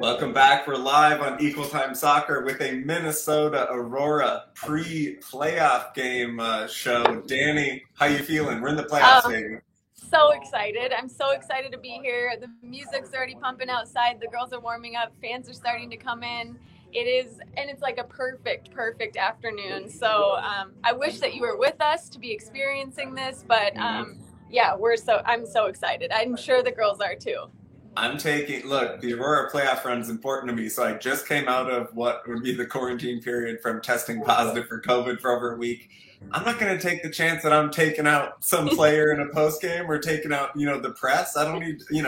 Welcome back. We're live on Equal Time Soccer with a Minnesota Aurora pre-playoff game show. Danny, how you feeling? We're in the playoffs, baby. So excited. I'm so excited to be here. The music's already pumping outside. The girls are warming up. Fans are starting to come in. It's like a perfect afternoon. So I wish that you were with us to be experiencing this, but I'm so excited. I'm sure the girls are too. Look, the Aurora playoff run is important to me, so I just came out of what would be the quarantine period from testing positive for COVID for over a week. I'm not going to take the chance that I'm taking out some player in a post game or taking out, the press. I don't need, Jane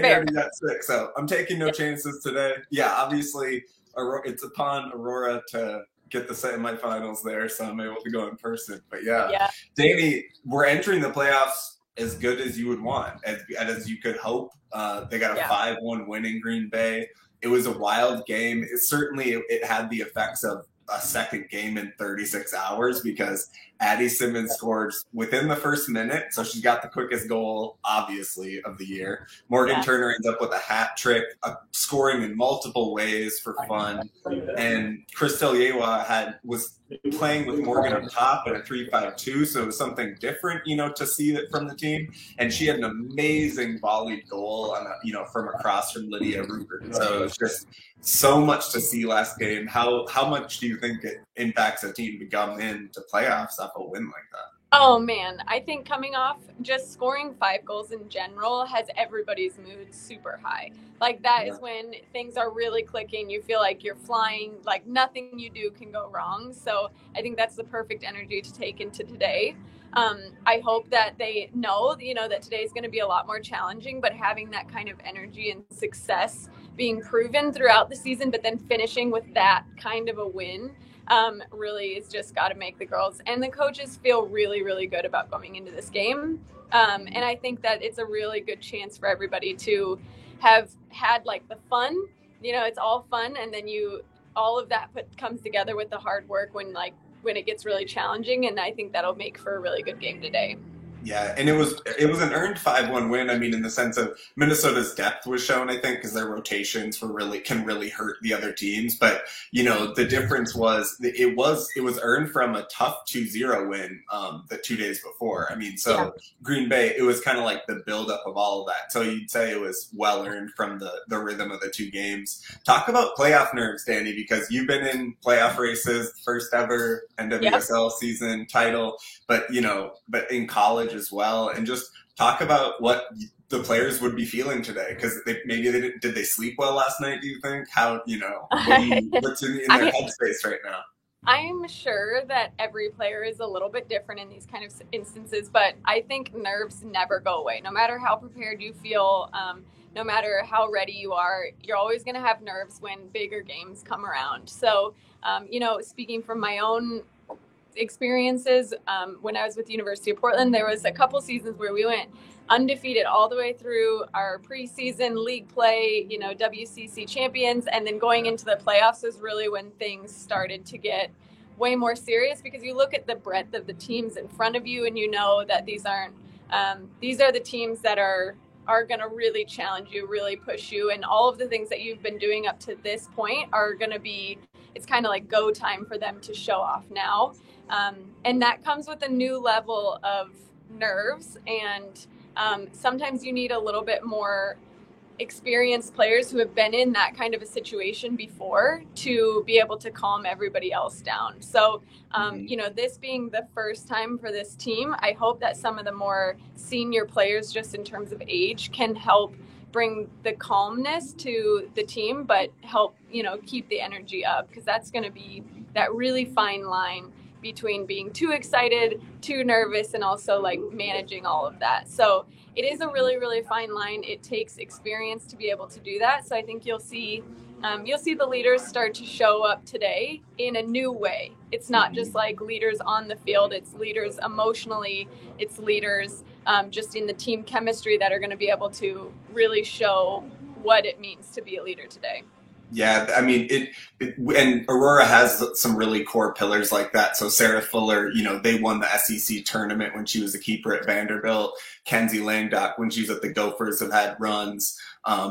already got sick, so I'm taking no chances today. Yeah, obviously, it's upon Aurora to get the semifinals there, so I'm able to go in person. But yeah. Danny, we're entering the playoffs as good as you would want, as you could hope. They got a 5-1 win in Green Bay. It was a wild game. It had the effects of a second game in 36 hours because Addie Simmons scored within the first minute, so she got the quickest goal, obviously, of the year. Morgan Turner ends up with a hat trick, scoring in multiple ways for fun. And Crystal Yewa was playing with Morgan up top in a 3-5-2, so it was something different, to see it from the team. And she had an amazing volleyed goal from across from Lydia Rupert. So it was just so much to see last game. How much do you think it impacts a team to come into playoffs off a win like that? Oh man, I think coming off just scoring 5 goals in general has everybody's mood super high. Like that is when things are really clicking. You feel like you're flying, like nothing you do can go wrong. So I think that's the perfect energy to take into today. I hope that they know, that today is going to be a lot more challenging, but having that kind of energy and success being proven throughout the season, but then finishing with that kind of a win really is just got to make the girls and the coaches feel really, really good about going into this game. And I think that it's a really good chance for everybody to have had like the fun, it's all fun. And then all of that comes together with the hard work when it gets really challenging. And I think that'll make for a really good game today. Yeah, and it was an earned 5-1 win. I mean, in the sense of Minnesota's depth was shown, I think, because their rotations can really hurt the other teams. But the difference was it was earned from a tough 2-0 win the 2 days before. I mean, Green Bay, it was kind of like the buildup of all of that. So you'd say it was well earned from the rhythm of the 2 games. Talk about playoff nerves, Danny, because you've been in playoff races, first ever NWSL season title, but in college as well, and just talk about what the players would be feeling today, because did they sleep well last night, do you think? How what's in their headspace right now? I'm sure that every player is a little bit different in these kind of instances, but I think nerves never go away. No matter how prepared you feel, no matter how ready you are, you're always going to have nerves when bigger games come around. So speaking from my own experiences, when I was with the University of Portland, there was a couple seasons where we went undefeated all the way through our preseason league play, WCC champions, and then going into the playoffs was really when things started to get way more serious, because you look at the breadth of the teams in front of you and you know that these are the teams that are going to really challenge you, really push you, and all of the things that you've been doing up to this point are going to be, it's kind of like go time for them to show off now. And that comes with a new level of nerves, and sometimes you need a little bit more experienced players who have been in that kind of a situation before to be able to calm everybody else down. So, this being the first time for this team, I hope that some of the more senior players, just in terms of age, can help bring the calmness to the team, but help, keep the energy up, because that's going to be that really fine line between being too excited, too nervous, and also like managing all of that. So it is a really, really fine line. It takes experience to be able to do that. So I think you'll see the leaders start to show up today in a new way. It's not just like leaders on the field. It's leaders emotionally. It's leaders just in the team chemistry that are going to be able to really show what it means to be a leader today. Yeah, I mean, and Aurora has some really core pillars like that. So Sarah Fuller, they won the SEC tournament when she was a keeper at Vanderbilt. Kenzie Langdock, when she was at the Gophers, have had runs.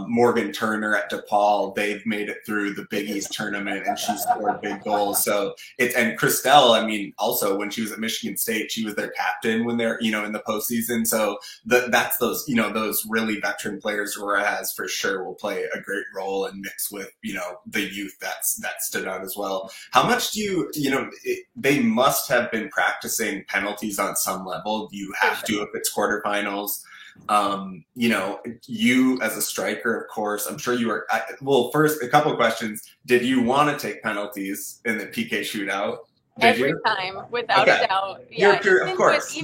Morgan Turner at DePaul, they've made it through the Big East tournament and she scored big goals. So and Christelle, I mean, also when she was at Michigan State, she was their captain when they're, in the postseason. So that's those, those really veteran players Aurora has for sure will play a great role and mix with, the youth that stood out as well. How much do they must have been practicing penalties on some level. You have to if it's quarterfinals. You as a striker, of course, I'm sure you were. Well, first, a couple of questions. Did you want to take penalties in the PK shootout? Every time, without a doubt. Yeah, of course.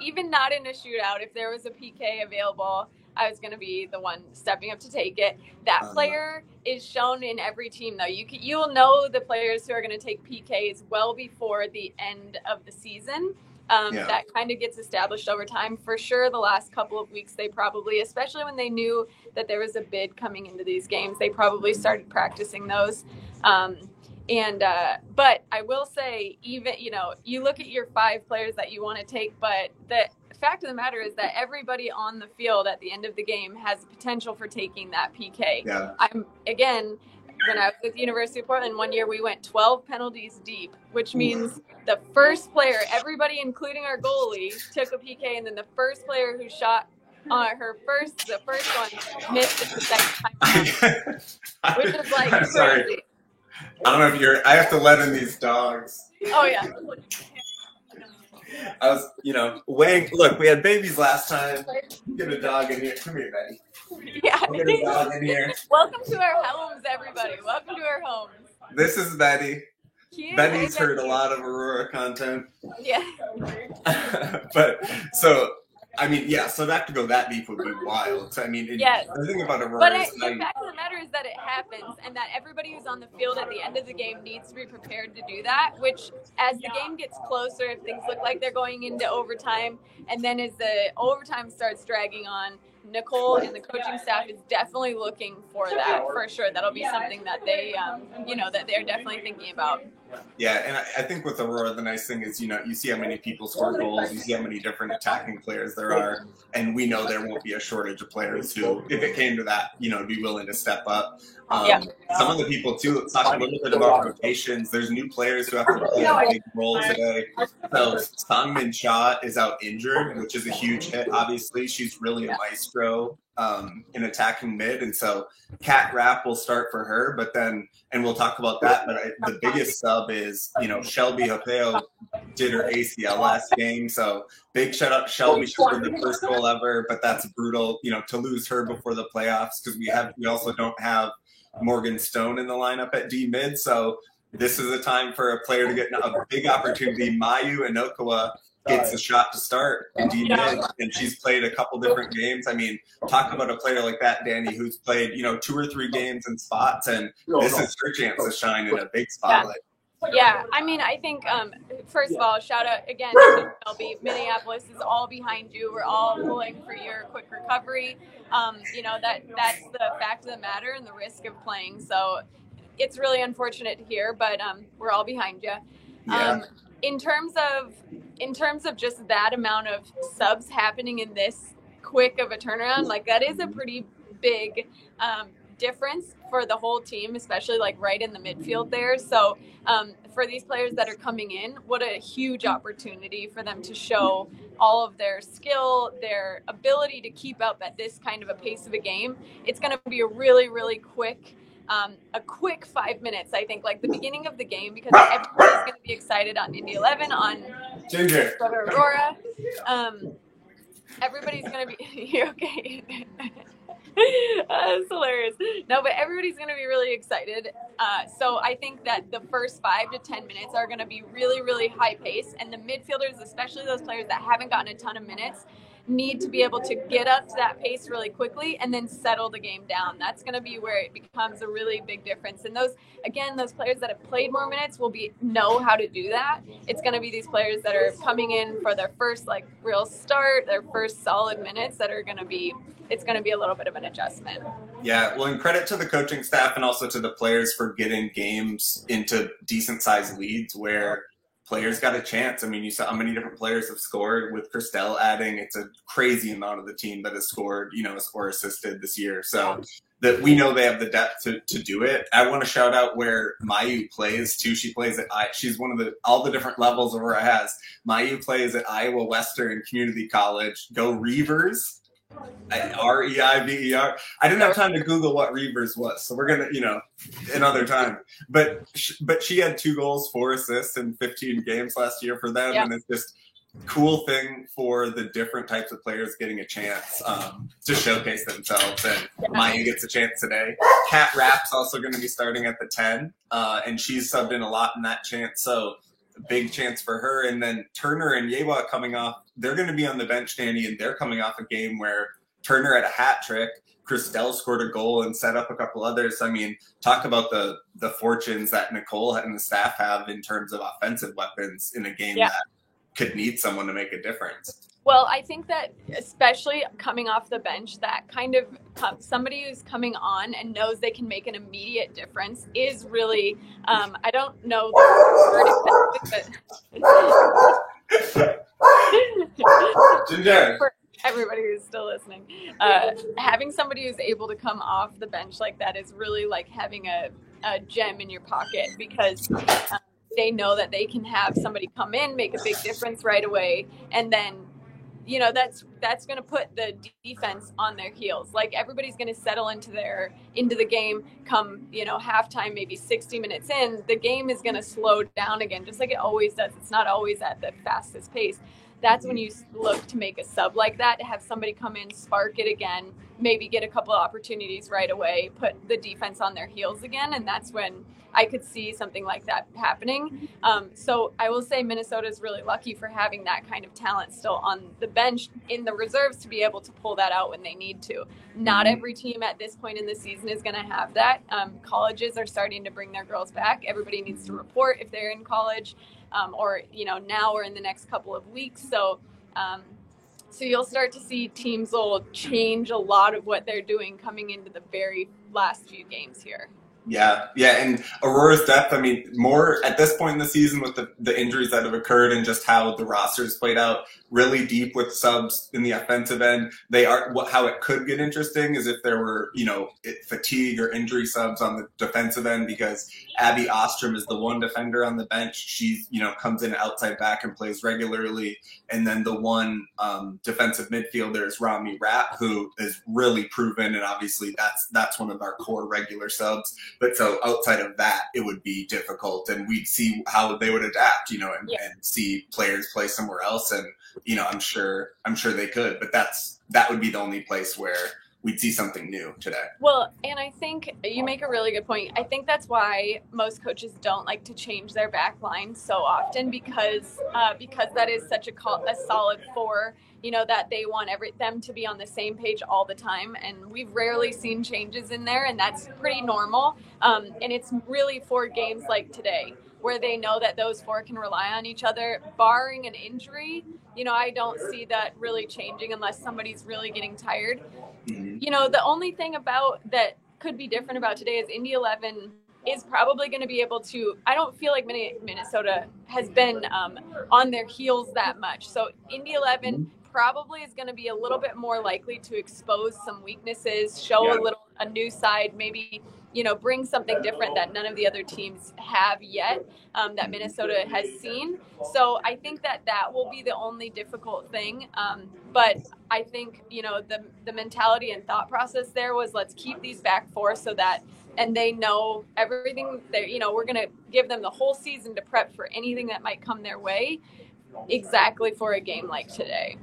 Even not in a shootout, if there was a PK available, I was going to be the one stepping up to take it. That player is shown in every team, though. You will know the players who are going to take PKs well before the end of the season. That kind of gets established over time. For sure, the last couple of weeks, they probably, especially when they knew that there was a bid coming into these games, they probably started practicing those. But I will say, even, you look at your 5 players that you want to take, but the fact of the matter is that everybody on the field at the end of the game has the potential for taking that PK. When I was with the University of Portland one year, we went 12 penalties deep, which means the first player, everybody, including our goalie, took a PK, and then the first player who shot the first one missed it the second time, which is like crazy. Sorry. I don't know if I have to let in these dogs. Oh, yeah. I was, Wang, look, we had babies last time. Get a dog in here. Come here, Betty. Yeah. Get a dog in here. Welcome to our homes, everybody. Welcome to our homes. This is Betty. Cute. Betty's heard a lot of Aurora content. Yeah. But, so that to go that deep would be wild. So, the thing about Aurora but is the fact of the matter is that it happens, and that everybody who's on the field at the end of the game needs to be prepared to do that, which as the game gets closer, if things look like they're going into overtime, and then as the overtime starts dragging on, Nicole and the coaching staff is definitely looking for that, for sure. That'll be something that they, that they're definitely thinking about. Yeah, and I think with Aurora, the nice thing is, you see how many people score goals, you see how many different attacking players there are, and we know there won't be a shortage of players who, if it came to that, be willing to step up. Some of the people, too, let's talk a little bit about rotations. There's new players who have to play a big role today. So Sangmin Cha is out injured, which is a huge hit, obviously. She's really a maestro in attacking mid, and so Kat Rapp will start for her, but then, and we'll talk about that, but the biggest sub is, Shelby Hopeo did her ACL last game, so big shout out Shelby. She scored the first goal ever, but that's brutal, to lose her before the playoffs, because we also don't have Morgan Stone in the lineup at D mid, so this is a time for a player to get a big opportunity. Mayu Inokawa gets a shot to start in D mid, and she's played a couple different games. Talk about a player like that, Danny, who's played 2 or 3 games in spots, and this is her chance to shine in a big spotlight. Yeah, I think, first of all, shout out again to Shelby. Minneapolis is all behind you. We're all pulling for your quick recovery. That's the fact of the matter and the risk of playing. So it's really unfortunate to hear, but we're all behind you. Yeah. In terms of just that amount of subs happening in this quick of a turnaround, that is a pretty big difference for the whole team, especially right in the midfield there. So for these players that are coming in, what a huge opportunity for them to show all of their skill, their ability to keep up at this kind of a pace of a game. It's going to be a really, really quick 5 minutes, I think, the beginning of the game, because everybody's going to be excited on Indy 11, on Ginger, Aurora. Everybody's going to be you okay? That's hilarious. No, but everybody's going to be really excited. So I think that the first 5 to 10 minutes are going to be really, really high pace. And the midfielders, especially those players that haven't gotten a ton of minutes, need to be able to get up to that pace really quickly and then settle the game down. That's going to be where it becomes a really big difference. And those players that have played more minutes will know how to do that. It's going to be these players that are coming in for their first real start, their first solid minutes it's going to be a little bit of an adjustment. Yeah, well, and credit to the coaching staff and also to the players for getting games into decent sized leads where players got a chance. I mean, you saw how many different players have scored with Christelle adding. It's a crazy amount of the team that has scored, or assisted this year. So that we know they have the depth to do it. I want to shout out where Mayu plays too. She plays at she's one of all the different levels of where it has. Mayu plays at Iowa Western Community College. Go Reivers. Reiver. I didn't have time to Google what Reivers was, so we're gonna, another time. But she had 2 goals, 4 assists in 15 games last year for them, and it's just cool thing for the different types of players getting a chance to showcase themselves. And Maya gets a chance today. Kat Rapp's also going to be starting at the 10, and she's subbed in a lot in that chance. So big chance for her. And then Turner and Yewa coming off, they're going to be on the bench, Danny, and they're coming off a game where Turner had a hat trick. Christelle scored a goal and set up a couple others. I mean, talk about the fortunes that Nicole and the staff have in terms of offensive weapons in a game that could need someone to make a difference. Well, I think that especially coming off the bench, that kind of somebody who's coming on and knows they can make an immediate difference is really, I don't know the word, Ginger. For everybody who's still listening, having somebody who's able to come off the bench like that is really like having a gem in your pocket, because they know that they can have somebody come in, make a big difference right away, and then that's going to put the defense on their heels. Like, everybody's going to settle into the game come, halftime, maybe 60 minutes in. The game is going to slow down again, just like it always does. It's not always at the fastest pace. That's when you look to make a sub like that, to have somebody come in, spark it again, maybe get a couple of opportunities right away, put the defense on their heels again. And that's when I could see something like that happening. So I will say Minnesota is really lucky for having that kind of talent still on the bench in the reserves to be able to pull that out when they need to. Not every team at this point in the season is going to have that. Colleges are starting to bring their girls back. Everybody needs to report if they're in college, or now or in the next couple of weeks. So you'll start to see teams will change a lot of what they're doing coming into the very last few games here. Yeah, and Aurora's depth, I mean, more at this point in the season with the injuries that have occurred and just how the roster's played out, really deep with subs in the offensive end. How it could get interesting is if there were, fatigue or injury subs on the defensive end, because Abby Ostrom is the one defender on the bench. She's, comes in outside back and plays regularly. And then the one defensive midfielder is Rami Rapp, who is really proven. And obviously that's one of our core regular subs. But so outside of that, it would be difficult, and we'd see how they would adapt, and see players play somewhere else. And, I'm sure they could, but that would be the only place where we'd see something new today. Well, and I think you make a really good point. I think that's why most coaches don't like to change their back line so often, because that is such a solid 4, that they want them to be on the same page all the time. And we've rarely seen changes in there, and that's pretty normal. And it's really for games like today, where they know that those 4 can rely on each other, barring an injury. I don't see that really changing unless somebody's really getting tired. Mm-hmm. The only thing about that could be different about today is Indy 11 is probably going to be able to, I don't feel like Minnesota has been on their heels that much. So Indy 11 probably is going to be a little bit more likely to expose some weaknesses, show a new side, maybe, bring something different that none of the other teams have yet, that Minnesota has seen. So I think that will be the only difficult thing. But I think, the mentality and thought process there was, let's keep these back 4 so that, and they know everything that, we're going to give them the whole season to prep for anything that might come their way, exactly for a game like today.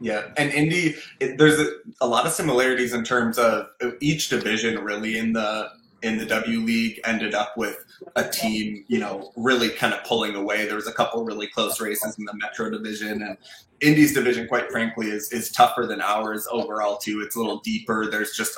Yeah, and Indy, there's a lot of similarities in terms of each division really in the W League ended up with a team, really kind of pulling away. There was a couple really close races in the Metro division, and Indy's division, quite frankly, is tougher than ours overall too. It's a little deeper. There's just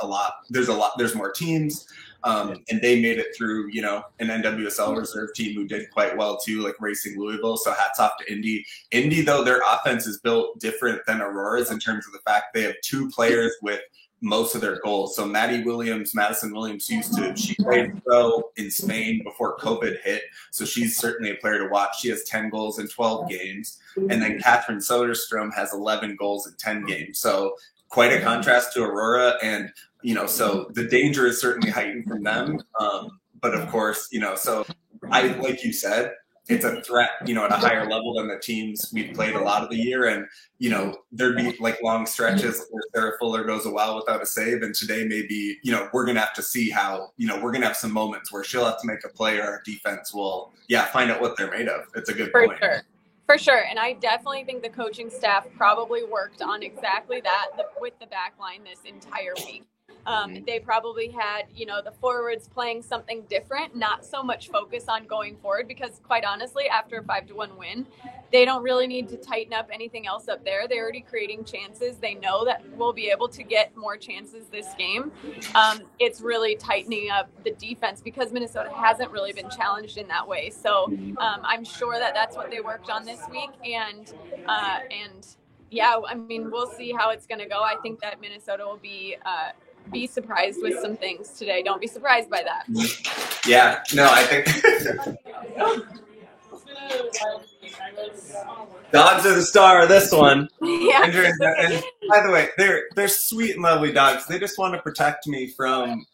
there's more teams. And they made it through, an NWSL reserve team who did quite well too, like Racing Louisville. So hats off to Indy. Indy, though, their offense is built different than Aurora's in terms of the fact they have 2 players with most of their goals. So Madison Williams she played pro in Spain before COVID hit. So she's certainly a player to watch. She has 10 goals in 12 games. And then Catherine Soderstrom has 11 goals in 10 games. So quite a contrast to Aurora. And, so the danger is certainly heightened from them. But of course, so like you said, it's a threat, at a higher level than the teams we've played a lot of the year. And, there'd be like long stretches where Sarah Fuller goes a while without a save. And today maybe, we're going to have to see how, we're going to have some moments where she'll have to make a play or our defense will, find out what they're made of. It's a good point. For sure. And I definitely think the coaching staff probably worked on exactly that with the back line this entire week. They probably had, the forwards playing something different, not so much focus on going forward, because quite honestly, after a 5-1 win, they don't really need to tighten up anything else up there. They're already creating chances. They know that we'll be able to get more chances this game. It's really tightening up the defense because Minnesota hasn't really been challenged in that way. So I'm sure that that's what they worked on this week. And yeah, I mean, we'll see how it's going to go. I think that Minnesota will be surprised with some things today. Don't be surprised by that. Yeah, no, I think dogs are the star of this one. Yeah. And by the way, they're sweet and lovely dogs. They just want to protect me from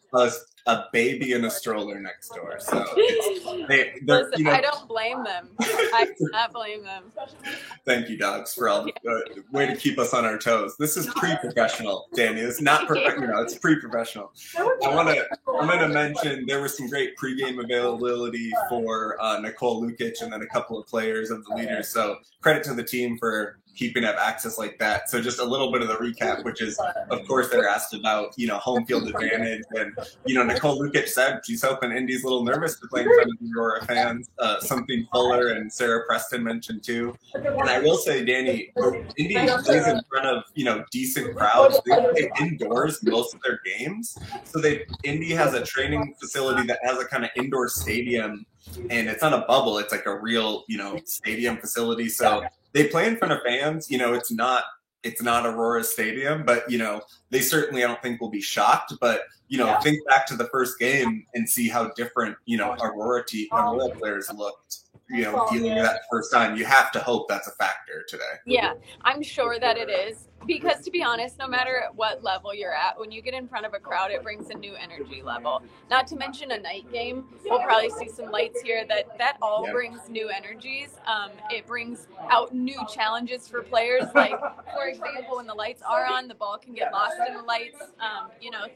a baby in a stroller next door. So listen, I don't blame them. I do not blame them. Thank you, dogs, for all the way to keep us on our toes. This is pre-professional, Danny. It's not it's pre-professional. I'm gonna mention there was some great pregame availability for Nicole Lukic and then a couple of players of the leaders. So credit to the team for keeping up access like that. So just a little bit of the recap, which is, of course, they're asked about, home field advantage. And, Nicole Lukic said she's hoping Indy's a little nervous to play in front of the Aurora fans, something Fuller and Sarah Preston mentioned too. And I will say, Danny, Indy plays in front of, decent crowds. They play indoors most of their games. So Indy has a training facility that has a kind of indoor stadium, and it's not a bubble. It's like a real, stadium facility. So they play in front of fans. It's not Aurora Stadium, but they certainly, I don't think, will be shocked. But think back to the first game and see how different Aurora players looked. Dealing with that first time. You have to hope that's a factor today. Yeah, I'm sure that it is. Because to be honest, no matter at what level you're at, when you get in front of a crowd, it brings a new energy level. Not to mention a night game. We'll probably see some lights here that all brings new energies. It brings out new challenges for players. Like, for example, when the lights are on, the ball can get lost in the lights,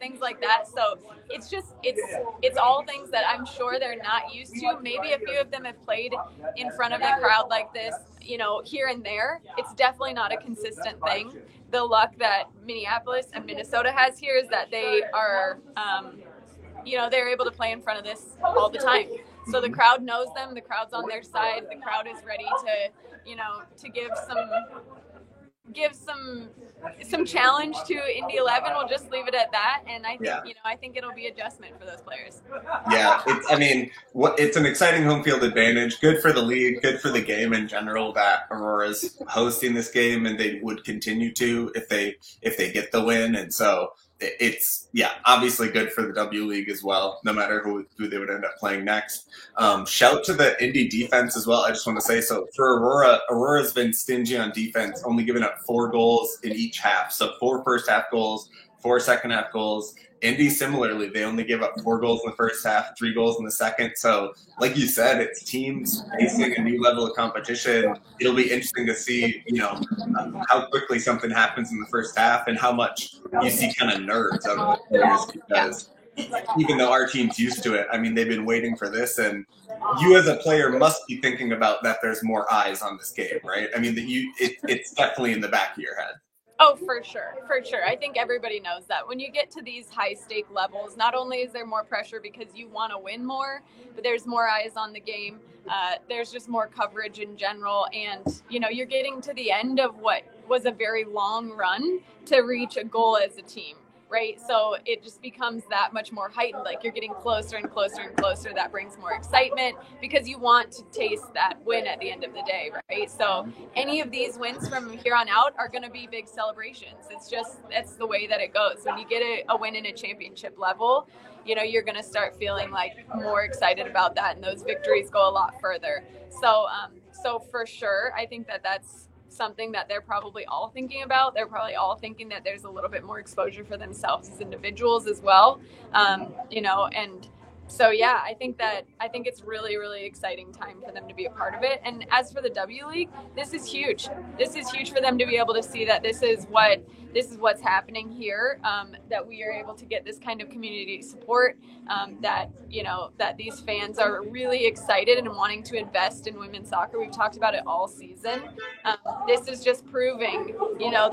things like that. So it's all things that I'm sure they're not used to. Maybe a few of them have played in front of a crowd like this, here and there. It's definitely not a consistent thing. The luck that Minneapolis and Minnesota has here is that they are, they're able to play in front of this all the time. So the crowd knows them. The crowd's on their side. The crowd is ready to give some challenge to Indy 11. We'll just leave it at that. And I think, I think it'll be adjustment for those players. Yeah. It's an exciting home field advantage. Good for the league, good for the game in general that Aurora's hosting this game, and they would continue to if they get the win. And so it's obviously good for the W League as well, no matter who they would end up playing next. Shout to the Indy defense as well. I just want to say, so for Aurora's been stingy on defense, only giving up 4 goals in each half. So 4 first half goals, 4 second half goals. Indy, similarly, they only give up 4 goals in the first half, 3 goals in the second. So, like you said, it's teams facing a new level of competition. It'll be interesting to see, how quickly something happens in the first half and how much you see kind of nerves out of the players, because even though our team's used to it, they've been waiting for this, and you as a player must be thinking about that there's more eyes on this game, right? It's definitely in the back of your head. Oh, for sure. I think everybody knows that. When you get to these high-stake levels, not only is there more pressure because you want to win more, but there's more eyes on the game. There's just more coverage in general. And, you're getting to the end of what was a very long run to reach a goal as a team. right? So it just becomes that much more heightened. Like you're getting closer and closer and closer. That brings more excitement because you want to taste that win at the end of the day, right? So any of these wins from here on out are going to be big celebrations. It's the way that it goes. When you get a win in a championship level, you're going to start feeling like more excited about that, and those victories go a lot further. So for sure, I think that that's something that they're probably all thinking about. They're probably all thinking that there's a little bit more exposure for themselves as individuals as well. And so, yeah, I think it's really, really exciting time for them to be a part of it. And as for the W League, this is huge. This is huge for them to be able to see that this is what's happening here, that we are able to get this kind of community support, that these fans are really excited and wanting to invest in women's soccer. We've talked about it all season. This is just proving,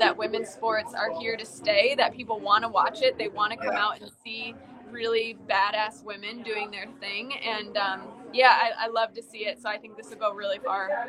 that women's sports are here to stay, that people want to watch it. They want to come out and see really badass women doing their thing. And I love to see it. So I think this will go really far.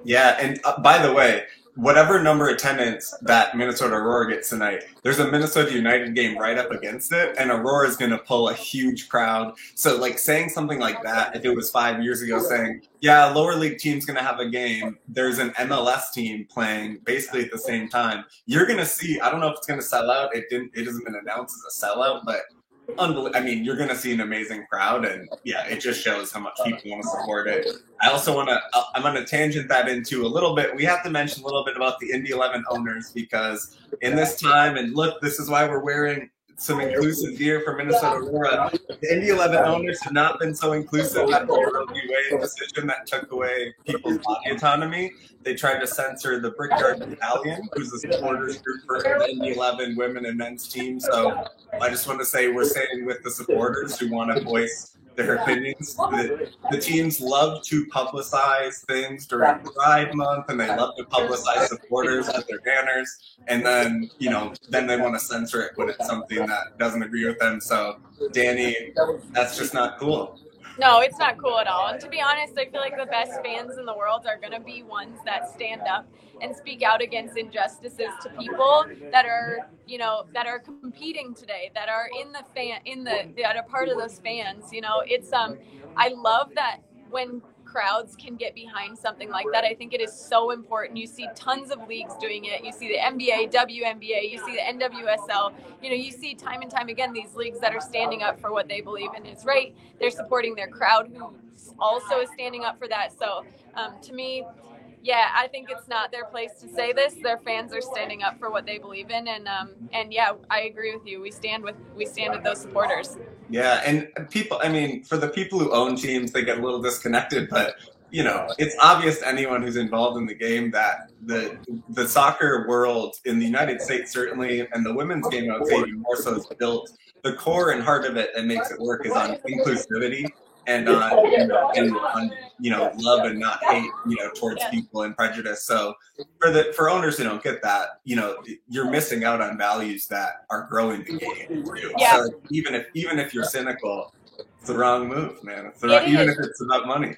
Yeah. And by the way, whatever number attendance that Minnesota Aurora gets tonight, there's a Minnesota United game right up against it, and Aurora is going to pull a huge crowd. So like saying something like that, if it was 5 years ago saying, yeah, lower league team's going to have a game, there's an MLS team playing basically at the same time, you're going to see, I don't know if it's going to sell out. It hasn't been announced as a sellout, but I mean, you're going to see an amazing crowd, and yeah, it just shows how much people want to support it. I also I'm going to tangent that into a little bit. We have to mention a little bit about the Indy 11 owners, because in this time, and look, this is why we're wearing some inclusive gear for Minnesota Aurora. The Indy 11 owners have not been so inclusive after the Roe v. Wade decision that took away people's body autonomy. They tried to censor the Brickyard Battalion, who's the supporters group for the Indy 11 women and men's team. So I just want to say we're standing with the supporters who want to voice their opinions. The teams love to publicize things during Pride Month, and they love to publicize supporters with their banners. And then, then they want to censor it when it's something that doesn't agree with them. So, Danny, that's just not cool. No, it's not cool at all. And to be honest, I feel like the best fans in the world are going to be ones that stand up and speak out against injustices to people that are, that are competing today, that are that are part of those fans. It's I love that when crowds can get behind something like that. I think it is so important. You see tons of leagues doing it. You see the NBA, WNBA, you see the NWSL. You see time and time again these leagues that are standing up for what they believe in is right. They're supporting their crowd, who also is standing up for that. So to me, yeah, I think it's not their place to say this. Their fans are standing up for what they believe in, and yeah, I agree with you. We stand with those supporters. Yeah, and people, I mean, for the people who own teams, they get a little disconnected, but it's obvious to anyone who's involved in the game that the soccer world in the United States, certainly, and the women's game, I would say even more so, is built. The core and heart of it that makes it work is on inclusivity and on love and not hate towards people and prejudice. So for owners who don't get that, you're missing out on values that are growing the game for you. Yeah. So even if you're cynical, it's the wrong move, man. Even if it's about money.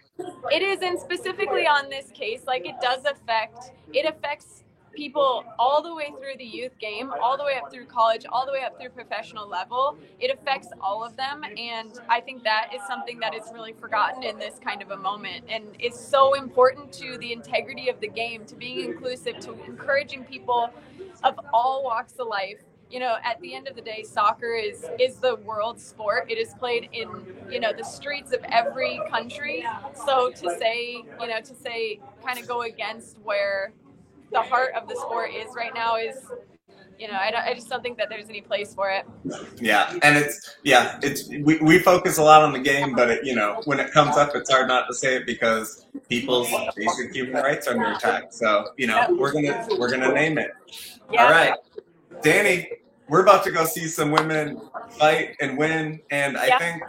It is, and specifically on this case, like it affects people all the way through the youth game, all the way up through college, all the way up through professional level. It affects all of them, and I think that is something that is really forgotten in this kind of a moment, and it's so important to the integrity of the game, to being inclusive, to encouraging people of all walks of life. At the end of the day, soccer is the world sport. It is played in, the streets of every country. So to say kind of go against where the heart of the sport is right now is, I just don't think that there's any place for it. Yeah, and we focus a lot on the game, but when it comes up, it's hard not to say it because people's basic human rights are under attack. So we're gonna name it. Yeah. All right, Danny, we're about to go see some women fight and win, and I think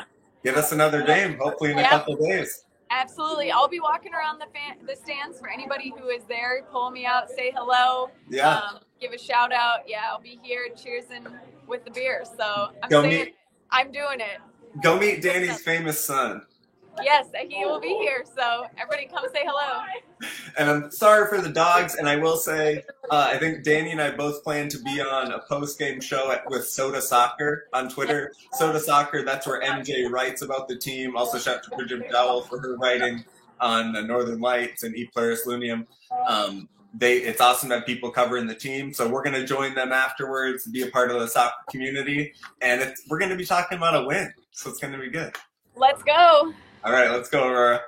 get us another game, hopefully in a couple of days. Absolutely. I'll be walking around the stands for anybody who is there. Pull me out, say hello. Yeah. Give a shout out. Yeah, I'll be here cheersing with the beer. So I'm doing it. Go meet Danny's famous son. Yes, he will be here. So everybody come say hello. And I'm sorry for the dogs. And I will say, I think Danny and I both plan to be on a post-game show with Soda Soccer on Twitter. Soda Soccer, that's where MJ writes about the team. Also, shout out to Bridget Dowell for her writing on the Northern Lights and E Pluribus Unum. It's awesome to have people covering the team. So we're going to join them afterwards, be a part of the soccer community. And we're going to be talking about a win. So it's going to be good. Let's go. All right, let's go, Aurora.